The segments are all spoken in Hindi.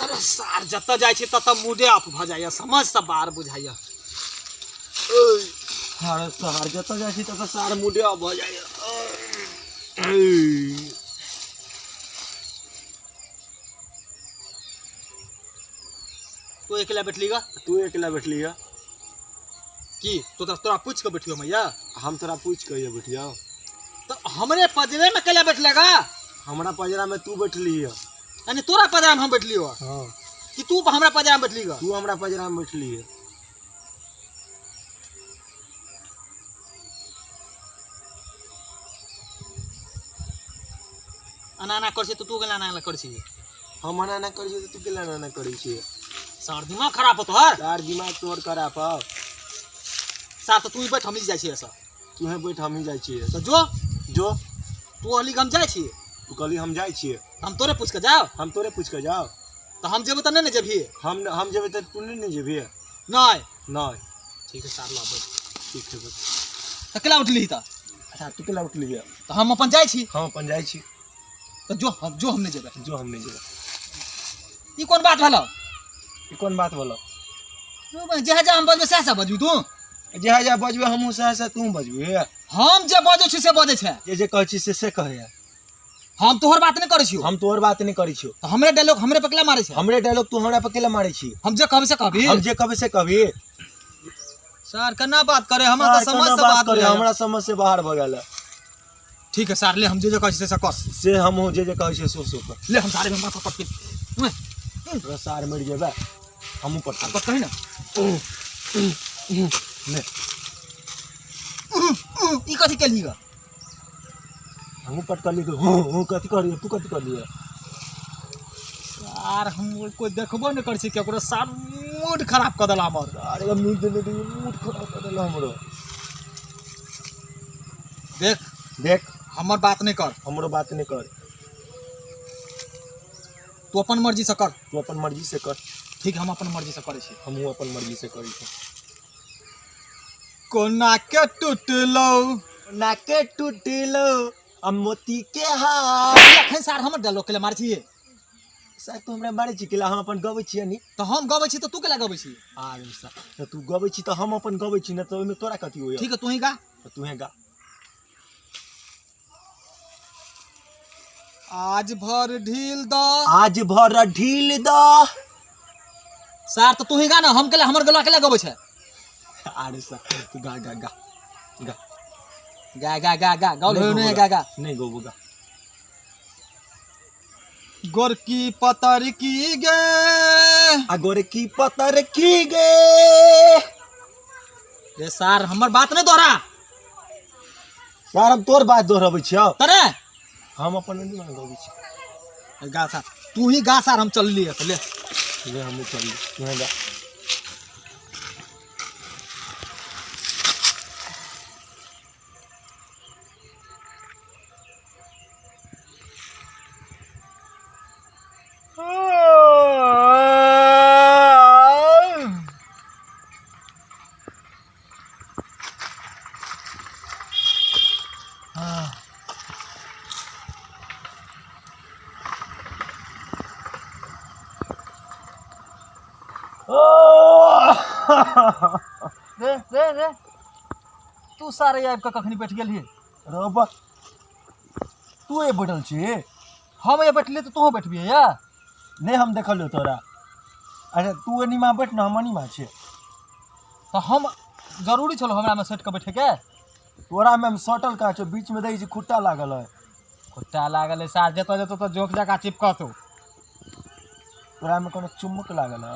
अरे सार जत जाय छी तत मूडे अप भ जाय समझ से बाहर बुझाय अरे सार जत जाय छी तत सार मूडे अप भ जाय तू अकेला बैठली गा तू अकेला बैठली है की तो तोरा पूछ के बैठियो मैया हम तोरा पूछ के बैठिया तो हमरे पजरे में अकेला बैठलेगा हमरा पजरा में तू बैठली है यानी तोरा पजरा में हम बैठलियो हां कि तू हमरा पजरा में बैठली गा तू हमरा पजरा में बैठली है अनाना कर छी तो तू गेला अनाना कर छी हम अनाना कर छी तो तू केला अनाना करै छी सार दिमाग खराब हो तोहर सार दिमाग तोहर खराब हो सार तो तू ही बैठ हम ही जाय छी ऐसा तू है बैठ हम ही जाय छी तो जो जो तू अली हम जाय छी तू कहली हम जाय छी हम तोरे पूछ के जाओ हम तोरे पूछ के जाओ तो हम जेबे त नहीं जेबी हम जेबे त तू नहीं जेबी नहीं नहीं ठीक है सार ला बैठ ठीक है तो केला उठली त अच्छा तू केला उठली है तो हम अपन जाय छी हम अपन जाय छी तो जो हम नहीं जेबे जो हम नहीं जेबे ई कोन बात भलो ई कोन बात बोलो जहाँ जहाँ हम बजबे सह बजबी तू जहाँ जहाँ बजबे हमहू सह तू बजबे हम जे बजै छी से बजै छै जे कहै छी से कहे हम तोहर बात नहीं करै छियो हम तोहर बात नहीं करै छियो तो हमरे डायलॉग हमरे पकला मारे छै हमरे डायलॉग तू हमरा पकेला मारे छी हम जे कहबे से कहबी हम जे कहबे से कहबी सर केना बात करे हम तो समझ से बात करे हमरा समझ से बाहर भ गेल ठीक है सर ले हम जे कहै छी से कस से हम जे कहै छी सो ले हम सारे में माथा पटके तोरा सार मर जेबे हमहू पट पट कहि ना ले ई कथि केली ग हमहू पट कर ली तू कथि करी तू कथि कर लिया यार हम कोई देखबो नहीं कर छी केकरो सार मूड खराब कर देला हमर अरे मूड देने दे मूड खराब कर देला हमरो देख देख हमर बात नहीं कर हमरो बात नहीं कर तू अपन मर्जी से कर तू अपन मर्जी से कर ठीक हम अपन मर्जी से करे छी हमहू अपन मर्जी से करी छी कोना के टूटलो नाके टूटलो अब मोती के हार अखन सार हमर डायलॉग के ले मार छी सर तू हमरा मारे छी केला हम अपन गबै छी नी तो हम गबै छी तो तू केला गबै छी अरे सर तू गबै छी तो हम अपन गबै छी न तो ओमे तोरा कथि होय ठीक है तू ही गा तू है गा आज भर ढील द आज भर ढील द सार तो तू ही गा ना हम केला हमर गला केला गबै छै अरे सर तू गा गा गा गा गा गा गा गा गाओ नहीं गा गा नहीं गोबगा गोरकी पतर की गे अगोर की पतर की गे रे सार हमर बात नहीं दोहरा यार हम तोर बात दोहराबै छियौ तरे हम अपन नहीं गबै छी गा सार तू ही गा सार हम चल लिए तो ले हम चल तू है गा रे रे रे तू सारे आबि के कखनी बैठ गेलही रोबा तू ए बैठल छी हम ये बैठले तो तू बैठबी या नहीं हम देखल तोरा अरे तू एनीमा बैठ ना हम एनीमा छी तो हम जरूरी छलो हमरा में सेट के बैठे के तोरा में सटल का छो बीच में दै छी खुट्टा लागल है खुट्टा लागल है सार जतो जतो तो जोक जका चिपकतो तोरा में कोनो चुम्बक लागल है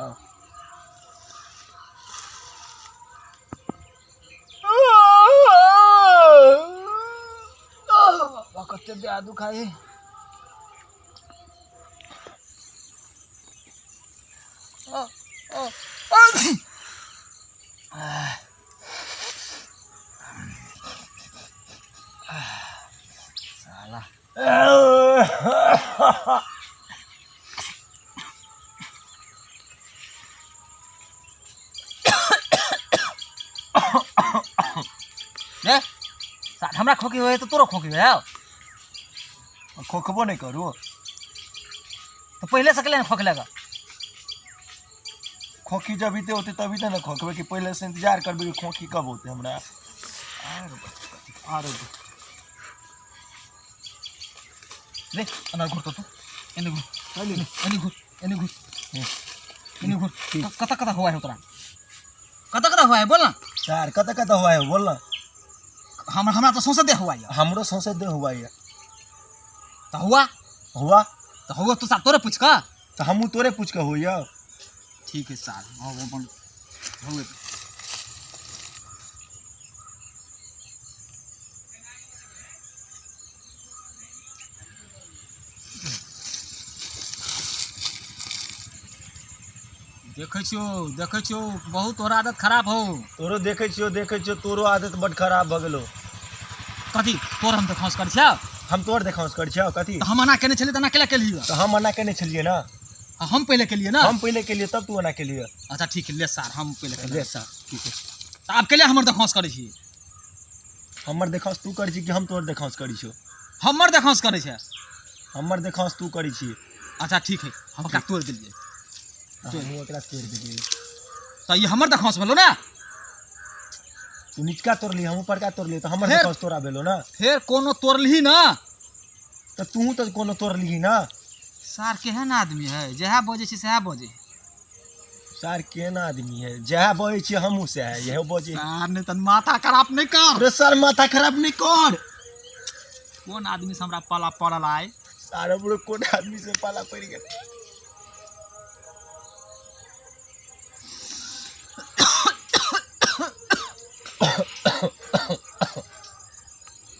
कते दे दुखाई साला ने साथ हमरा खोकी होए तो तोरो खोकी होए खोखबो नहीं करू तो पहले से कले खोखलेगा खोखी जब बीते होते तभी तो ना खोखबे कि पहले से इंतजार करबे कि खोखी कब होते हमरा। ले अनार घुर तो एने घुर एने घुर एने घुर एने घुर कता कता हुआ है तोरा कता कता हुआ है बोल ना सर कता हुआ है बोल ना। हमरा तो सौंसे दे हुआ है हमरो सौंसे दे हुआ है तो हुआ तो साहब तोरे पूछ का तो हमू तोरे पूछ के होइया। ठीक है सर अब अपन हुए देखे छियो बहुत तोरा आदत खराब हो। तोरो देखे छियो तोरो आदत बड खराब भ गेलो। कथी तोर हम देखांस कर छिया हम तोर देखांस कर छिया कथी तो हम मना केने छलिए त ना केला केलिए तो हम मना केने छलिए ना हम पहले केलिए ना हम पहले केलिए तब तू मना केलिए। अच्छा ठीक है ले सर हम पहले केलिए ले सर ठीक है तो आप केले हमर देखांस करे छी हमर देखांस तू करी छी कि हम तोर देखांस करी छो। हमर देखांस करे छै हमर देखांस तू करी छी। अच्छा ठीक है हम का तोड़ देलिए हम ओकरा तोड़ देलिए तो ये हमर देखांस भेलो ना तू निचका तोड़ ली हम ऊपर का तोड़ ली तो हमर देखांस तोरा भेलो ना। फिर कोनो तोड़लही ना तो तू तो कोनो तोड़ ली ना। सर केहन आदमी है जहाँ बजे छी सएह बजे सर केहन आदमी है जहाँ बजे छी हमहू से है यही बजे सर ने तन माथा खराब नहीं कर अरे सर माथा खराब नहीं कर कौन आदमी से हमरा पाला पड़ल आए सर हमरो कोन आदमी से पाला पड़ गेल।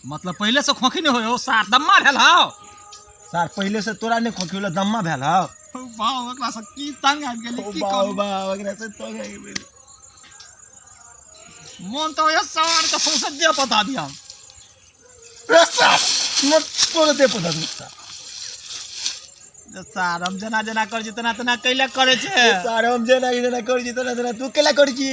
मतलब पहले से खोखी नहीं हो सर दम्मा भेल हो सर पहले से तोरा नहीं खोखी दम्मा भेल हो। वाह ओकरा से की तंग आबि गेली की बाऊ कहू बाऊ ओकरा से तंग आबि गेली मन तो ये सवार के सौंसे दे बता दिया सर न तोरे दे पता दूसरा सर हम जना जना कर छी तना तना कैला करे छे सर हम जेना कर छी तना तू केला कर छी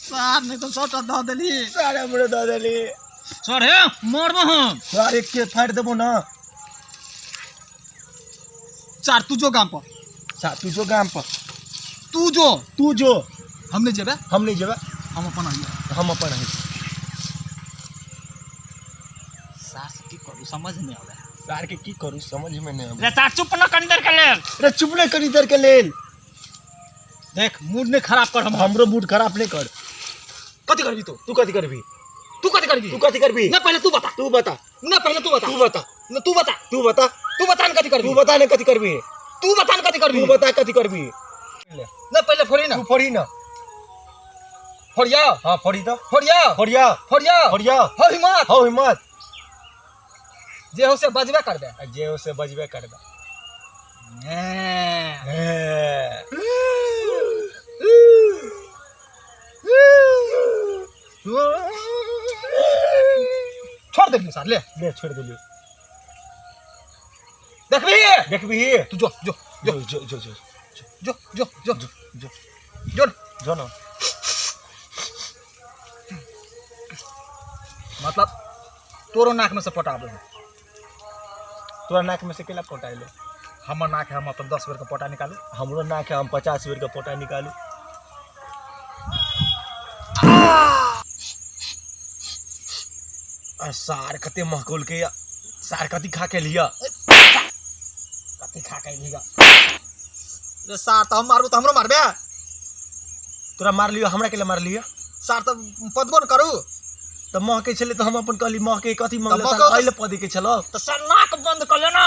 सर नहीं तो सोटा द देली सर हमरो द देली सर हे मारबो हम सर एक के फाड़ देबो ना। सर तू जो गांव पर सर तू जो गांव पर तू जो हम नहीं जेबे हम नहीं जेबे हम अपन आइए हम अपन है सर से की करू समझ नहीं आवे सर के की करू समझ में नहीं आवे। रे सर चुप न कंदर के ले रे चुप नहीं कर इधर के लेल देख मूड नहीं खराब कर हमरो मूड खराब नहीं कर। कथी करबी तू कथी करबी तू कथी करबी तू कथी करबी ना पहले तू बता ना पहले तू बता तू बता ना तू बता तू बता तू बता न कथी करबी तू बता ने कथी करबी तू बता न कथी करबी तू बता कथी करबी ना पहले फोड़ी ना तू फोड़ी ना फोड़िया हां फोड़ी तो फोड़िया फोड़िया फोड़िया फोड़िया हो हिम्मत हो हिम्मत जे हो से बजबे कर दे जे उसे बजबे कर दे छोड़ दे सर ले छोड़ दिलियो देखबी तू जो जो जो जो जो जो जो जो जो जो जो जो जो ना मतलब तोरो नाक में से पटाबो तोरा नाक में से केला पटाइलो हमर नाक है हम अपन 10 बेर के पटा निकालू हमरो नाक है हम 50 बेर का पोटा निकालू। सार कते महकुल के सार कति खा के लिया कथी खा के लिगा रे सार तो हम मारबो तो हमरो मारबे तोरा मार लियो हमरा के मार लियो सार तो पदबो न करू तो मह के छले तो हम अपन कहली मह के कथी मंगले महके सार आइले पदी के छलो तो सर नाक बंद कर लेना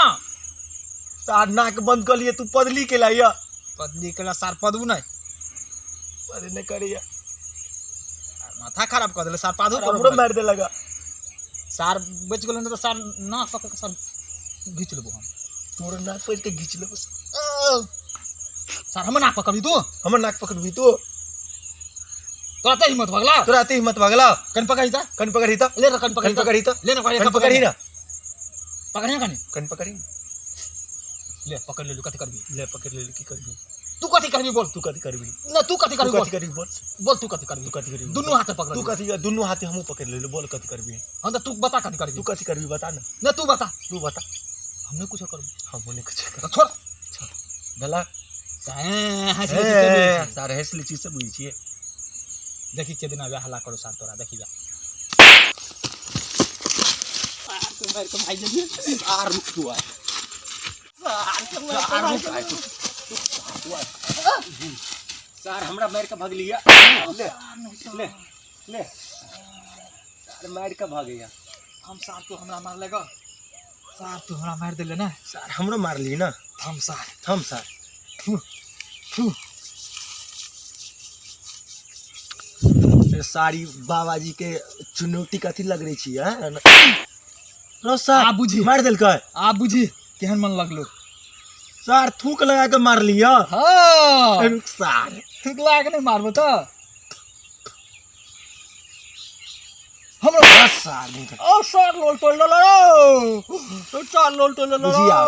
सार नाक बंद कर लिए तू पदली के लाइया पदली के सार पदबू नहीं अरे न करिया माथा खराब कर देले सार पादू हमरो मार दे लगा सार बच गेल न तो सार नाक पकड़ के सार घीच लेबो हम तोरा नाक पकड़ के घीच लेबो सार हम नाक पकड़ी तू हमर नाक पकड़बी तू तोरा ते हिम्मत भगला तोरा ते हिम्मत भगला कन पकड़ी ता कन पकड़ी त ले ना कन पकड़ी त ले ना कन पकड़ी ना पकड़िया कने कन पकड़ी ले पकड़ ले कथी करबी ले पकड़ ले की करबी तू कथी करबी बोल तू कथी करबी ना तू कथी करबी कथी करबी बोल बोल तू कथी करबी तू कथी करबी दुनु हाथ पकड़ तू कथी दुनु हाथे हमहु पकड़ ले बोल कथी करबी हां तो तू बता कथी करबी तू कथी करबी बता ना तू बता तू बता हमने कुछ करबी हमने कुछ कर छोड़ भला सार हेसली चीज से बुझी छिए देखी के दिन आवे हल्ला करो सार तोरा देखी जा तुम मेरे को भाई जल्दी सार रुक तू आ सार हमरा मार के भाग लिया ले ले ले सार मार के भाग गया हम सार तो हमरा मार लेगा सार तो हमरा मार देले ना सार हमरो मार ली ना थम सार थू सारी बाबा जी के चुनौती कथी लग रही छी रो सार आ बुझी मार देल का आ बुझी केहन मन लगलो सार थूक लगा के मार लिया हां सार ठीक लाग नहीं मारबो तो हमरा सार ओ सार लोल टोल लो तो चार लोल टोल लो बुझिया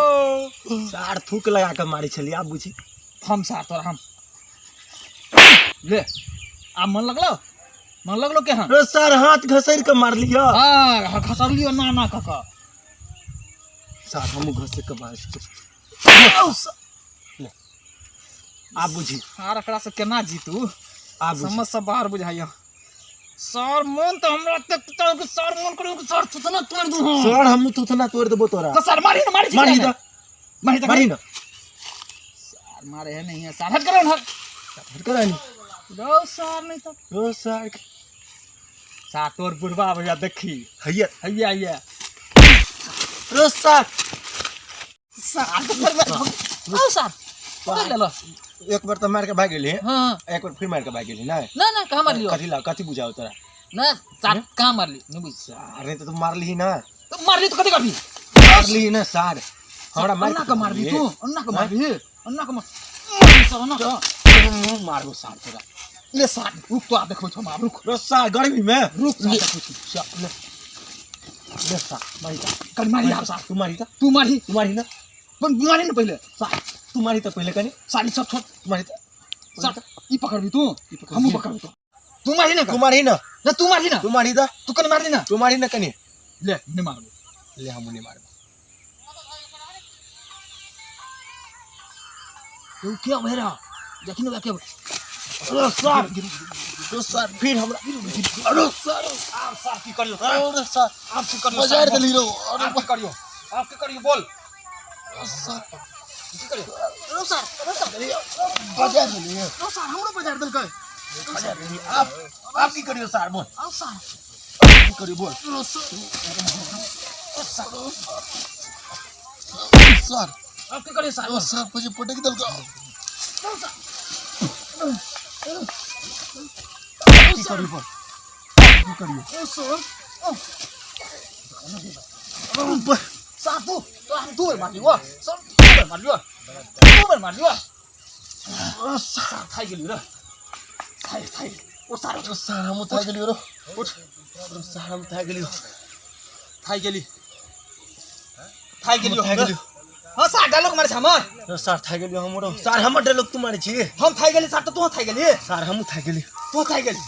सार थूक लगा के मारी छली आप बुझी हम सार तोरा हम ले आ मन लगलो के रो सार हाथ घसैर के मार लिया हां खसर लियो ना काका सार हम घसे के मार ले आप बुझी सार एकरा से केना जीतू आप समझ सब बाहर बुझाइयो सर मन तो हमरा तक तो सर मन करो कि सर तुतना तोड़ दू सर हम तुतना तोड़ देबो तोरा तो सर मारी ना मारी ना सर मारे है नहीं है सर हट करो ना हट करा नहीं दो सर नहीं तो रो सार सा तोर बुढ़वा भैया देखी हैया रो सार सर तो पर आओ सर पकड़ ले लो एक बार तो मार के भाग गेली हां एक बार फिर मार के भाग गेली ना ना कहां मार लियो कथी बुझाओ तोरा ना सर कहां मार ली नहीं बुझ अरे तो तुम मार ली ना तो मार ली तो कथी करबी मार ली ना सार हमरा अन्ना का मार दी तू अन्ना का मार दी अन्ना का मार सर अन्ना का मारो सार तोरा ले सर रुक तो आप देखो छो मार रुक रो सार गर्मी में रुक ले सार मारी कर मारी आप सर तू तू मारी ना पण मारी ना पहले सर तू मारी तो पहले कनी सारी सब छोड़ तू मारी सर ई पकड़ भी तू हम पकड़ तो तू मारी ना तू मारी ना तू मारी ना तू मारी दा तू कने मार दी ना तू मारी ना कनी ले नहीं मारबो ले हम नहीं मारबो तू क्या भेरा देखी ना क्या रो सार फिर हमरा अरे सर की करियो अरे सार आप की करियो बाजार दली रो आप की करियो बोल सार की करियो रो सर बाजार दली रो सर हमरो बाजार दल का बाजार दली आप की करियो सार बोल आओ सर की करियो बोल रो सर सार आप की करियो सर सार मुझे पटक दल का रो सर की करियो बोल की करियो रो sir satu tu mà liu à sao tu mà liu à tu mà liu à thay cái liu đó thay ô सार हम थाई गेलियो रो सार हम थाई गेलियो thay cái liu हाँ सार डायलॉग मारे हमर रो सार थाई गेलियो हमरो सार हमर डायलॉग तू मारे छी हम थाई गेली सार तो तू थाई गेली सार हम थाई गेली तू थाई गेली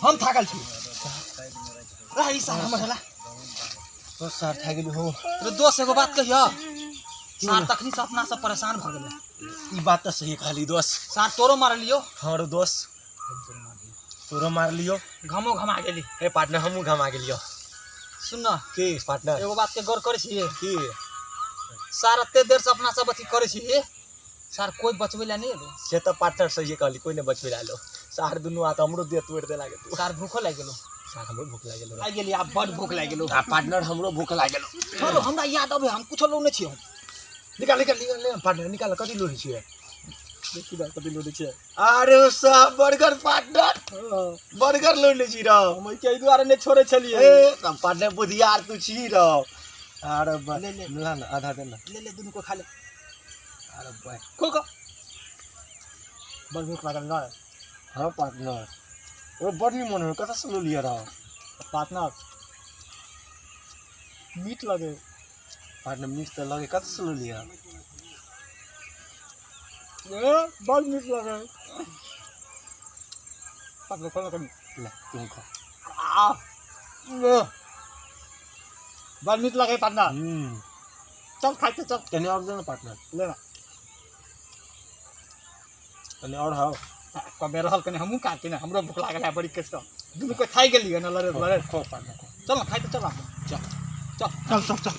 हम थाकल छी रही सार हमर हला तो सार थाई गेली हो रे दोस्त एगो बात कहियो सार तखनी से अपना सब परेशान भ गेले ई बात तो सही कहली दोस्त सार तोरो मार लियो हमरो दोस्त तोरो मार लियो घमो घमा गेली ए पार्टनर हमहु घमा गेलियो सुन न के पार्टनर एगो बात के गौर करे छी की सार अते देर से अपना सब अथी करे छी सार कोई बचवेला नहीं लो से तो पार्टनर सही कहली कोई ने बचबे लालो सार दुनु आ त हमरो देह तोड़ दे लागे तू सार भूखो लाग गेलो सार हमरो भूख लाग गेलो आ गेली आ बड भूख लाग गेलो आ पार्टनर हमरो भूख लाग गेलो चलो हमरा याद आबे हम कुछ लो नहीं छी निकाल पार्टनर निकाल कथि लोड़ी छिए देखि बा कथि लोड़ी छिए अरे सब बर्गर पार्टनर बर्गर लोड़ी छी रो हम के द्वारा ने छोड़े छलिए ए तब पार्टनर बुधियार तू छी रो अरे बा ले ना आधा दे ना ले दुनु को खा ले अरे बा खोल को बड़ भूख लागल ना हां पार्टनर ओ बड़ी मन हो कथा सुन लिया रो पार्टनर मीट लगे पार्टनर मीट तो लगे कथा सुन लिया ए बड़ मीट लगे पार्टनर खोल कर ले तुम खा आ बड़ मीट लगे पार्टनर चल खाते चल कने और देना पार्टनर लेना तने और हां कबे रहल कने हमहू का के ना हमरो भूख लागल है बड़ी कष्ट दुनु को खाई गेलिए ना लरे लरे खो पान चल ना खाई तो चल चल चल चल चल